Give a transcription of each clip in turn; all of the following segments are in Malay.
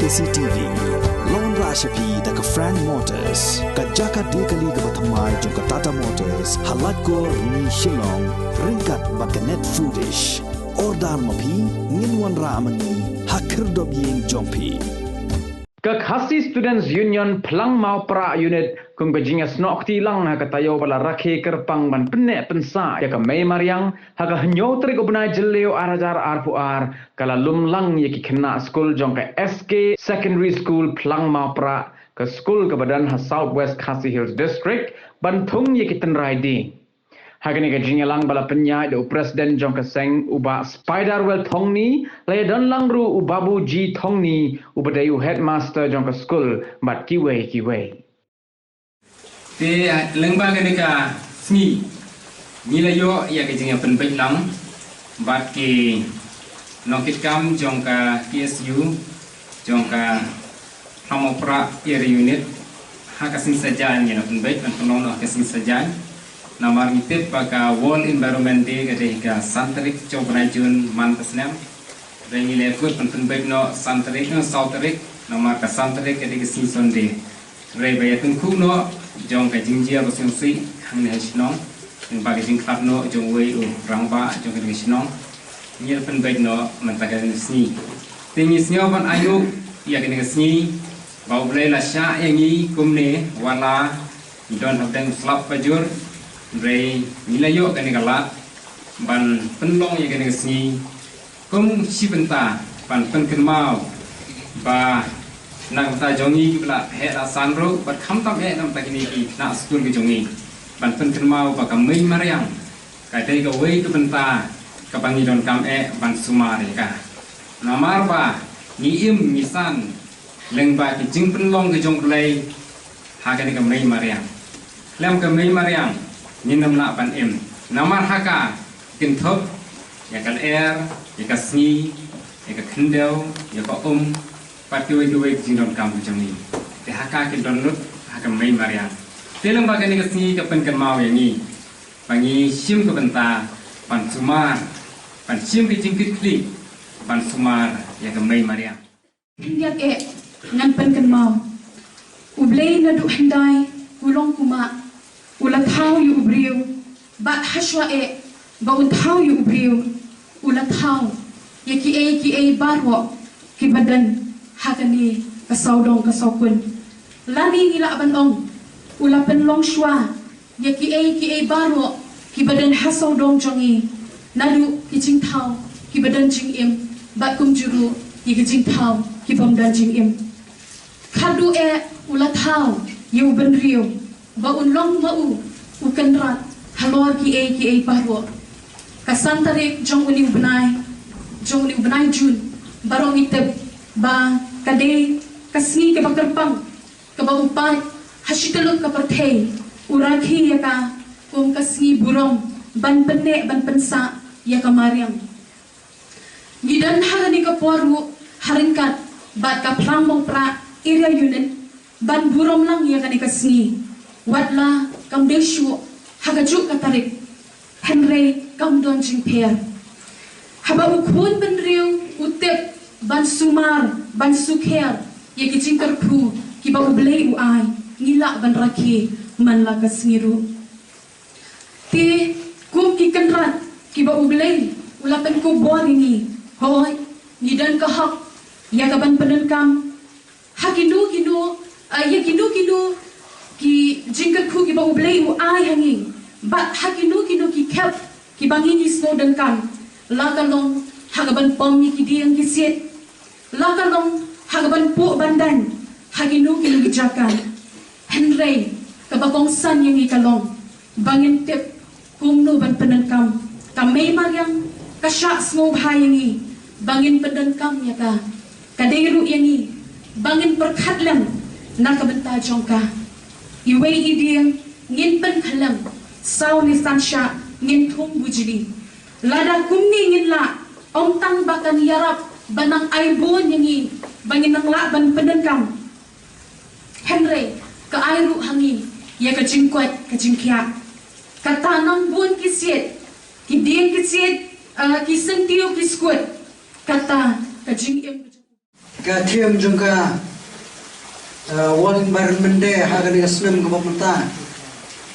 KCTV Lon Rashapi daga Frank Motors kajaka dekali ga bathamai jong Tata Motors halat ko ni Shillong ringkat bakanet foodish ordal mapi nginwan ramani hakir dobyeng jongpi Khasi Students Union Plang Mau Pra Unit kung kajinga snok ti lang ha katayo pala rakhe kerpang ban penne pensa ya ka Mei Mariang ha ka hanyo tri ko bunai jeleo arajar arpuar kala lum lang ya ki kena school jong ka SK Secondary School Plang Mau Pra ka school ka badan ha Southwest Khasi Hills District ban thung ya ki tenrai di Hagani ka jingalang bala penya do President Jong Kaseng uba Spiderwell Thongni le don lang ru ubabu G Thongni ubadayu headmaster Jong ka school bat kiwe te lengba ka nika sni nila yo ya ka jinga penpej lang bat ki nokit kam Jong ka PSU Jong ka Hamopra area unit hakasin sajan ya penpej dan penono hakasin sajan Namar ngitip paka World Environment Day ketika Santerik Coba Jun Mantasnam Rengi lekut penpek no Santerik no Southerik Namar ka Santerik ketika Season Day Rei bayatun ku no Jong ka jingjia basing si hang ne hasnong Yang bagi jing klap no jong wei rangba jong ketika hasnong Nyel penpek no mentakan sni Tingi snyo pan ayu ia ketika sni Bau blai la sya yangi kumne wala Don habdang slap pajur Ray nilayo kani kalat ban penlong ya kani kesni kum sibenta ban penkenmau ba nang ta jongi bla he la sanro bat kham tam he nam takini ki na school ki jongi ban penkenmau ba kamei mariang ka dei ka wei ka benta ka bangi don kam ban sumare ka namar ba ni im misan leng ba ki jing penlong ki jong lei ha kani kamei mariang lam kamei mariang Ninam la ban em namar haka kin thop ya kan air ya ka sni ya ka khendel ya ka pat kiwe jingdon kam jami te haka kin don nut haka mai marian telam bagan ni ka sni ka pen kan mau ya ni bangi sim ka benta ban sumar ban sim ki jingkit kli ban sumar ya ka mai marian ya ke ngan pen kan mau ublei na du handai ulong kuma Ula thau yu ubriu, bat hashwa ba un thau yu ubriu, ula thau, ya ki e barwo, ki badan, hakani, kasaudong kasaukun. Lani ngila abandong, ula penlong shwa, ya ki e barwo, ki badan hasaudong jongi, nadu ki jing thau, ki badan jing im, bat kum juru, ki jing thau, ki pamdan jing im. Kadu ula thau, yu ben riu, ba unlong mau ukenrat halor ki e parwo kasantarik jong uni ubnai jun barong iteb ba kade kasni ke bakerpang ke ba upat hasitaluk ka perthei uraki ya ka kum kasni burong ban penne ban pensa ya ka mariang gidan harani ka poru haringkat bat ka plamong pra area unit ban burong lang ya ka ni kasni Wadla kam deshu hagajuk katarik Henry kam don jing per haba ukun ben riu utep ban sumar ban sukher ye ki jing karpu ki ba ublei u ai ngila ban rakhi man la kasngiru ti kum ki kanrat ki ba ublei ula pen ko bor ini hoy nidan ka hak ya ka ban penen kam hakinu ya kinu ki jingkat ku ki ba ublei u ai hangi bat hakinu ki kep ki bangi ni sno dan kan la kalong hagaban pom ki diang ki set la kalong hagaban pu bandan hakinu ki jakan Henry ka bakong san yang ikalong bangin tip kumno ban penenkam kamay mariang kasya sno bhayangi bangin penenkam ya ka kadeiru yangi bangin perkhatlam nakabenta jongka Iwe iding ngin pen khalam saw ni sansha ngin thum bujli lada kumni ngin la om tang bakan yarap banang aibon yangi bangin nang la ban penenkam Henry ka airu hangi ya ka jingkwat ka jingkya ka tanang bun kisiet ki dieng kisiet ki sentiyo ki squat kata ka jing em ka thiam jung ka World Environment Day haga ni Islam ka bapenta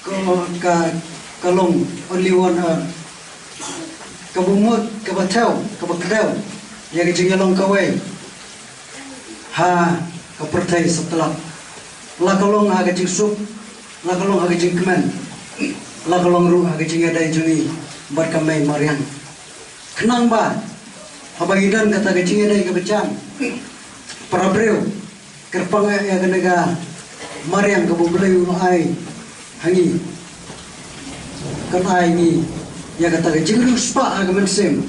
ko ka long only one ka bumut ka batau ka bakdau ya ka jingalong ka wei ha ka pertai setelah la kalong haga jing sup la kalong haga jing kemen la kalong ru haga jing adai jungi berkamai mariang kenang ba habagidan kata ka jing adai ka bacang para breu kerpang ya kenaga mariang ka bubulai ai hangi kan ai ni ya kata ka jing spa haga mensem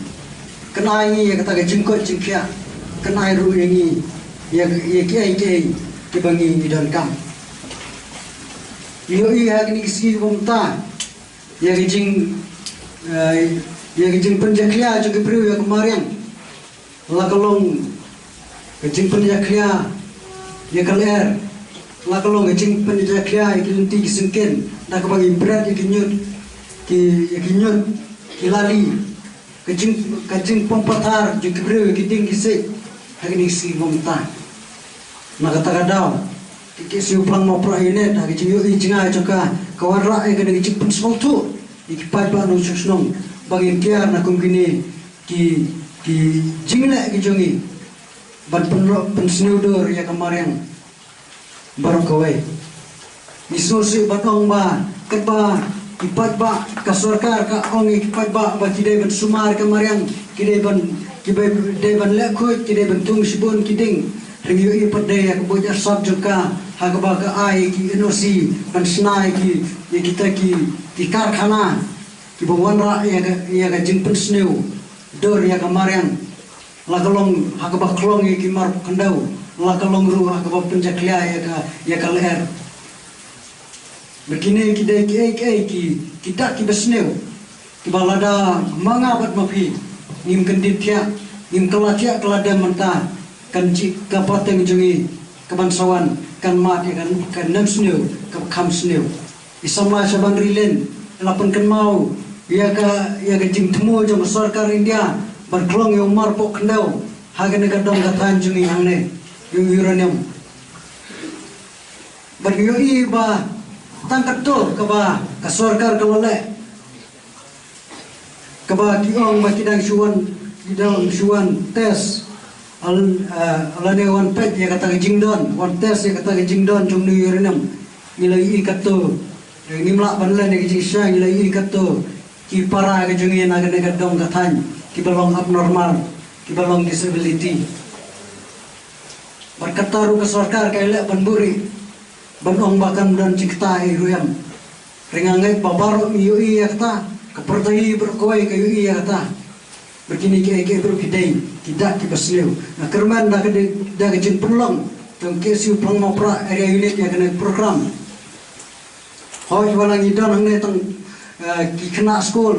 kan ai ni ya kata ka jing ko jing kya kan ai ru yangi ya ki bangi dan kam yo iya kini kisi bomta ya kijing penjaklia juga priu ya kemarin lakalong kijing penjaklia ya kaler lakalong kijing penjaklia ikilenti kisengken nak bagi berat ya kinyut kilali kijing pompatar juga priu kijing kisik kini kisi bomta nakatagadaw kisi upang mo pra ini dah kicing yuk icingah juga kawan rak kena kicing pun sesuatu ikipai ba no susnong bagi kiar nak kini ki jingla kijongi ban pensneuder ya kemarin baru kawai isusi batong ba keba ipat ba kasorkar ka ong ipat ba kidai ban sumar kemarin kidai ban lekut kidai ban tung sibun kiding Ringiyo ipat daya kebuja sab juga hagaba ke ai ki enosi pensnai ki kita ki karkhana ki bawandra ya ga jing pensneu dor ya kemarin lagalong hagaba klong ki mar kendau lagalong ru hagaba penjaklia ya ka leher begini ki dai ki kita ki besneu ki balada mangabat mapi nim kenditya nim kelatia kelada mentah kan kapateng jungi kebansawan kan mat kan nam snew kam snew isama saban rilen lapan kan mau ya ka jing temu jong sarkar India berkelong yang mar pok kendau haga negadong katan jungi hangne yung uranium beryo iba tangkat to kaba ka sarkar kalole kaba kiong makidang syuan tes alane wan pet ya kata jingdon wan tes ya kata jingdon jong ni urinam nilai ikato nimla banla ne jing sha nilai ikato ki para ke jong ina ga dong kathan ki balong abnormal ki balong disability berkata ru ke sarkar ka le banburi banong bakan dan cikta iruyam ringangai babaro yu ya kata kepertai berkoi ke yu ya kata begini ke berkidai tidak kibasliu nah kerman dah kejin pulang tong kesiu pulang mau pra area unit yang kena program hoi walang idan hangne tong ki kena school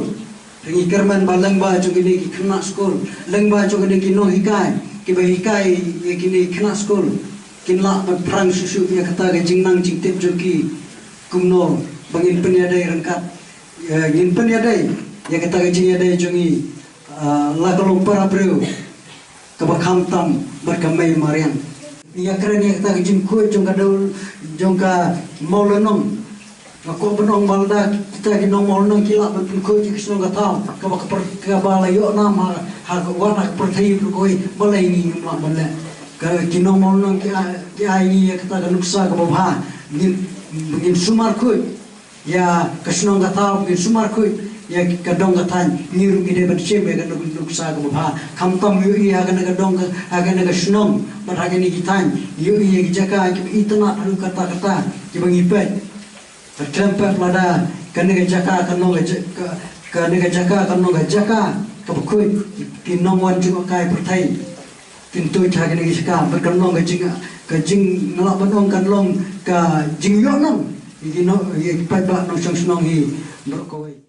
ringi kerman balang ba jo gini ki kena school leng ba jo gini ki no hikai ki ba hikai ye kini kena school kinla ba prang susu ya kata kejing nang jing tip jo ki kumno bangin penyadai rengkat ngin penyadai ya kata kejing adai jongi lagalong para breu kabakam tam berkamai marian ia keren ya kita kejim kuat jongka maulenong aku benong balda kita kinong maulenong kila bentuk kuat kisnong katau kabak kabala yo nama hak wana pertai berkoi balai ini mak balai kinong maulenong ki ai ya kita ganuksa kababha ngin sumar kuat ya kisnong katau ngin sumar kuat ya kadong katan niru gide bercem ya kadong sa ko ba kamtam yu ya kadong snom bar hagani kitan yu ya jaka itna alu kata ki bangipet tertempat lada kanega jaka jaka kabukut kinong wan juga kai pertai pintu hagani jaka berkanong jing ngalak banong kanlong ka jing yo nong iki no ye pai ba no song hi berkoi